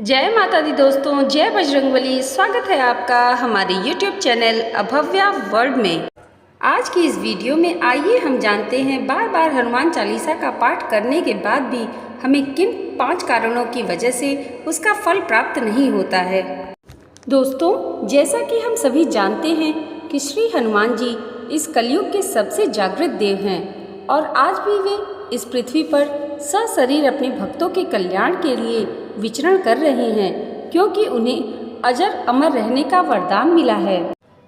जय माता दी दोस्तों, जय बजरंगबली। स्वागत है आपका हमारे YouTube चैनल अभव्या वर्ल्ड में। आज की इस वीडियो में आइए हम जानते हैं बार बार हनुमान चालीसा का पाठ करने के बाद भी हमें किन 5 कारणों की वजह से उसका फल प्राप्त नहीं होता है। दोस्तों, जैसा कि हम सभी जानते हैं कि श्री हनुमान जी इस कलयुग के सबसे जागृत देव हैं और आज भी वे इस पृथ्वी पर सशरीर अपने भक्तों के कल्याण के लिए विचरण कर रहे हैं, क्योंकि उन्हें अजर अमर रहने का वरदान मिला है।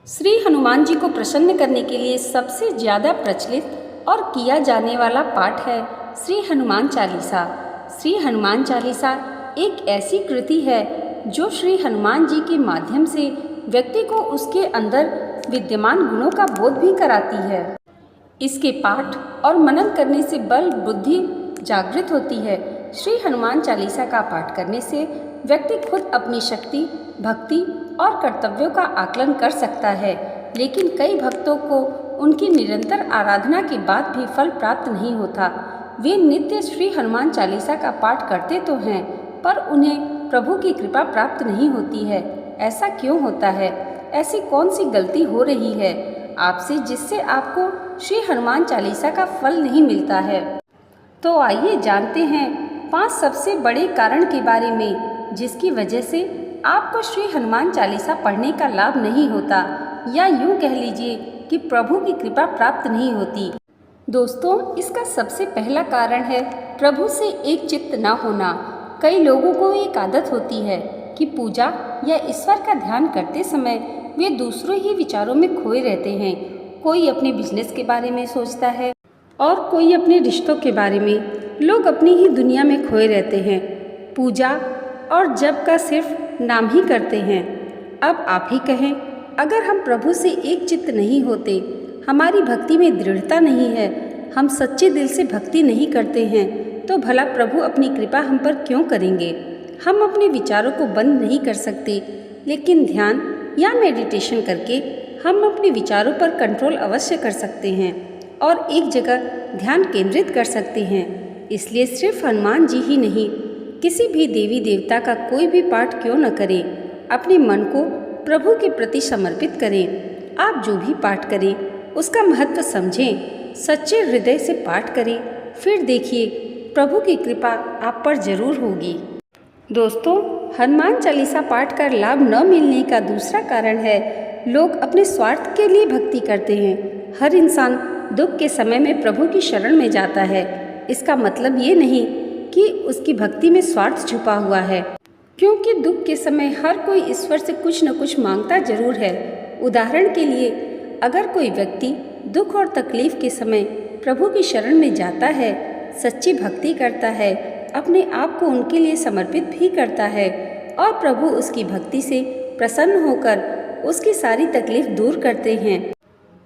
श्री हनुमान जी को प्रसन्न करने के लिए सबसे ज़्यादा प्रचलित और किया जाने वाला पाठ है श्री हनुमान चालीसा। श्री हनुमान चालीसा एक ऐसी कृति है जो श्री हनुमान जी के माध्यम से व्यक्ति को उसके अंदर विद्यमान गुणों का बोध भी कराती है। इसके पाठ और मनन करने से बल बुद्धि जागृत होती है। श्री हनुमान चालीसा का पाठ करने से व्यक्ति खुद अपनी शक्ति, भक्ति और कर्तव्यों का आकलन कर सकता है, लेकिन कई भक्तों को उनकी निरंतर आराधना के बाद भी फल प्राप्त नहीं होता। वे नित्य श्री हनुमान चालीसा का पाठ करते तो हैं, पर उन्हें प्रभु की कृपा प्राप्त नहीं होती है। ऐसा क्यों होता है? ऐसी कौन सी गलती हो रही है आपसे जिससे आपको श्री हनुमान चालीसा का फल नहीं मिलता है? तो आइए जानते हैं 5 सबसे बड़े कारण के बारे में जिसकी वजह से आपको श्री हनुमान चालीसा पढ़ने का लाभ नहीं होता, या यूँ कह लीजिए कि प्रभु की कृपा प्राप्त नहीं होती। दोस्तों, इसका सबसे पहला कारण है प्रभु से एक चित्त न होना। कई लोगों को एक आदत होती है कि पूजा या ईश्वर का ध्यान करते समय वे दूसरों ही विचारों में खोए रहते हैं। कोई अपने बिजनेस के बारे में सोचता है और कोई अपने रिश्तों के बारे में। लोग अपनी ही दुनिया में खोए रहते हैं, पूजा और जप का सिर्फ नाम ही करते हैं। अब आप ही कहें, अगर हम प्रभु से एक चित्त नहीं होते, हमारी भक्ति में दृढ़ता नहीं है, हम सच्चे दिल से भक्ति नहीं करते हैं, तो भला प्रभु अपनी कृपा हम पर क्यों करेंगे? हम अपने विचारों को बंद नहीं कर सकते, लेकिन ध्यान या मेडिटेशन करके हम अपने विचारों पर कंट्रोल अवश्य कर सकते हैं और एक जगह ध्यान केंद्रित कर सकते हैं। इसलिए सिर्फ हनुमान जी ही नहीं, किसी भी देवी देवता का कोई भी पाठ क्यों न करें, अपने मन को प्रभु के प्रति समर्पित करें। आप जो भी पाठ करें उसका महत्व समझें, सच्चे हृदय से पाठ करें, फिर देखिए प्रभु की कृपा आप पर जरूर होगी। दोस्तों, हनुमान चालीसा पाठ का लाभ न मिलने का दूसरा कारण है लोग अपने स्वार्थ के लिए भक्ति करते हैं। हर इंसान दुख के समय में प्रभु की शरण में जाता है। इसका मतलब ये नहीं कि उसकी भक्ति में स्वार्थ छुपा हुआ है, क्योंकि दुख के समय हर कोई ईश्वर से कुछ न कुछ मांगता जरूर है। उदाहरण के लिए, अगर कोई व्यक्ति दुख और तकलीफ के समय प्रभु की शरण में जाता है, सच्ची भक्ति करता है, अपने आप को उनके लिए समर्पित भी करता है और प्रभु उसकी भक्ति से प्रसन्न होकर उसकी सारी तकलीफ दूर करते हैं।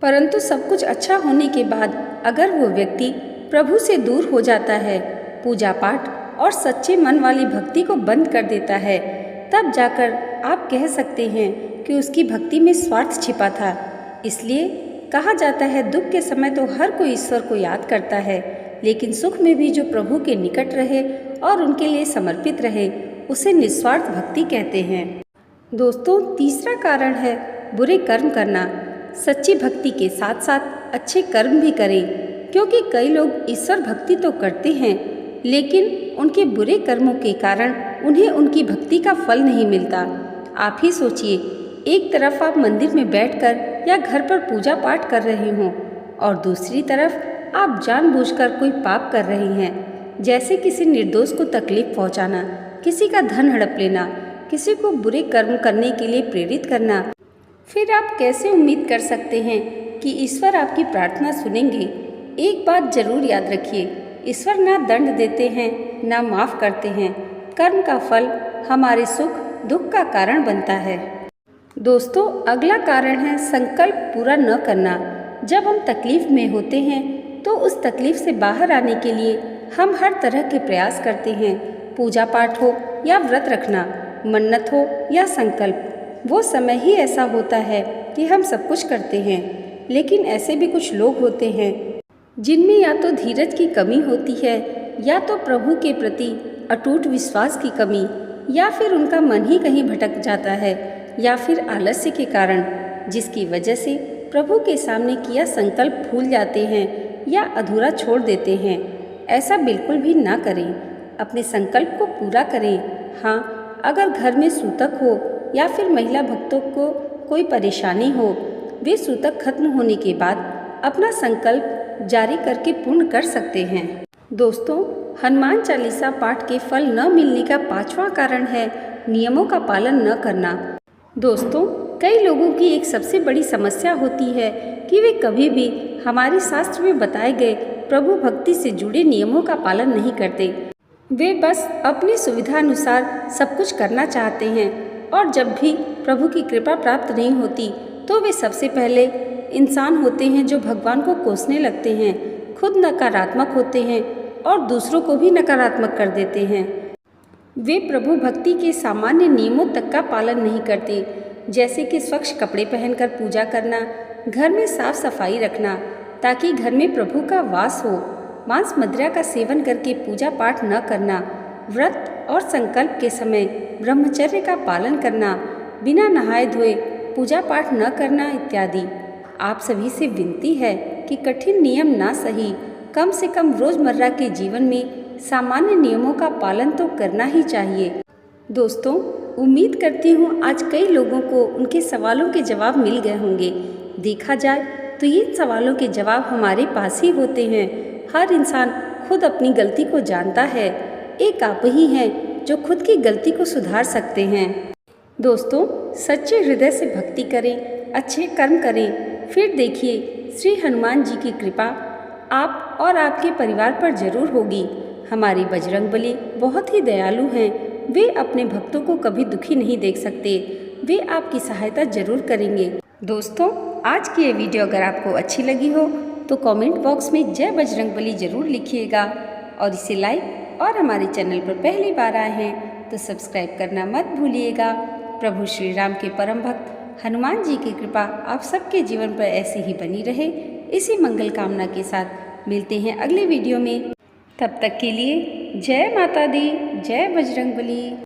परंतु सब कुछ अच्छा होने के बाद अगर वो व्यक्ति प्रभु से दूर हो जाता है, पूजा पाठ और सच्चे मन वाली भक्ति को बंद कर देता है, तब जाकर आप कह सकते हैं कि उसकी भक्ति में स्वार्थ छिपा था। इसलिए कहा जाता है, दुख के समय तो हर कोई ईश्वर को याद करता है, लेकिन सुख में भी जो प्रभु के निकट रहे और उनके लिए समर्पित रहे, उसे निस्वार्थ भक्ति कहते हैं। दोस्तों, तीसरा कारण है बुरे कर्म करना। सच्ची भक्ति के साथ साथ अच्छे कर्म भी करें, क्योंकि कई लोग ईश्वर भक्ति तो करते हैं, लेकिन उनके बुरे कर्मों के कारण उन्हें उनकी भक्ति का फल नहीं मिलता। आप ही सोचिए, एक तरफ आप मंदिर में बैठकर या घर पर पूजा पाठ कर रहे हों और दूसरी तरफ आप जानबूझकर कोई पाप कर रहे हैं, जैसे किसी निर्दोष को तकलीफ पहुंचाना, किसी का धन हड़प लेना, किसी को बुरे कर्म करने के लिए प्रेरित करना। फिर आप कैसे उम्मीद कर सकते हैं कि ईश्वर आपकी प्रार्थना सुनेंगे? एक बात जरूर याद रखिए, ईश्वर ना दंड देते हैं ना माफ़ करते हैं। कर्म का फल हमारे सुख दुख का कारण बनता है। दोस्तों, अगला कारण है संकल्प पूरा न करना। जब हम तकलीफ में होते हैं तो उस तकलीफ से बाहर आने के लिए हम हर तरह के प्रयास करते हैं। पूजा पाठ हो या व्रत रखना, मन्नत हो या संकल्प, वो समय ही ऐसा होता है कि हम सब कुछ करते हैं। लेकिन ऐसे भी कुछ लोग होते हैं जिनमें या तो धीरज की कमी होती है या तो प्रभु के प्रति अटूट विश्वास की कमी। या फिर उनका मन ही कहीं भटक जाता है या फिर आलस्य के कारण, जिसकी वजह से प्रभु के सामने किया संकल्प भूल जाते हैं या अधूरा छोड़ देते हैं। ऐसा बिल्कुल भी ना करें, अपने संकल्प को पूरा करें। हाँ, अगर घर में सूतक हो या फिर महिला भक्तों को कोई परेशानी हो, वे सूतक खत्म होने के बाद अपना संकल्प जारी करके पूर्ण कर सकते हैं। दोस्तों, हनुमान चालीसा पाठ के फल न मिलने का 5वां कारण है नियमों का पालन न करना। दोस्तों, कई लोगों की एक सबसे बड़ी समस्या होती है कि वे कभी भी हमारे शास्त्र में बताए गए प्रभु भक्ति से जुड़े नियमों का पालन नहीं करते। वे बस अपनी सुविधा अनुसार सब कुछ करना चाहते हैं और जब भी प्रभु की कृपा प्राप्त नहीं होती तो वे सबसे पहले इंसान होते हैं जो भगवान को कोसने लगते हैं, खुद नकारात्मक होते हैं और दूसरों को भी नकारात्मक कर देते हैं। वे प्रभु भक्ति के सामान्य नियमों तक का पालन नहीं करते, जैसे कि स्वच्छ कपड़े पहनकर पूजा करना, घर में साफ सफाई रखना ताकि घर में प्रभु का वास हो, मांस मदिरा का सेवन करके पूजा पाठ न करना, व्रत और संकल्प के समय ब्रह्मचर्य का पालन करना, बिना नहाए धोए पूजा पाठ न करना इत्यादि। आप सभी से विनती है कि कठिन नियम ना सही, कम से कम रोजमर्रा के जीवन में सामान्य नियमों का पालन तो करना ही चाहिए। दोस्तों, उम्मीद करती हूँ आज कई लोगों को उनके सवालों के जवाब मिल गए होंगे। देखा जाए तो ये सवालों के जवाब हमारे पास ही होते हैं। हर इंसान खुद अपनी गलती को जानता है, एक आप ही हैं जो खुद की गलती को सुधार सकते हैं। दोस्तों, सच्चे हृदय से भक्ति करें, अच्छे कर्म करें, फिर देखिए श्री हनुमान जी की कृपा आप और आपके परिवार पर जरूर होगी। हमारे बजरंगबली बहुत ही दयालु हैं, वे अपने भक्तों को कभी दुखी नहीं देख सकते, वे आपकी सहायता जरूर करेंगे। दोस्तों, आज की ये वीडियो अगर आपको अच्छी लगी हो तो कमेंट बॉक्स में जय बजरंगबली जरूर लिखिएगा और इसे लाइक और हमारे चैनल पर पहली बार आए हैं तो सब्सक्राइब करना मत भूलिएगा। प्रभु श्री राम के परम भक्त हनुमान जी की कृपा आप सबके जीवन पर ऐसी ही बनी रहे, इसी मंगल कामना के साथ मिलते हैं अगले वीडियो में। तब तक के लिए जय माता दी, जय बजरंगबली।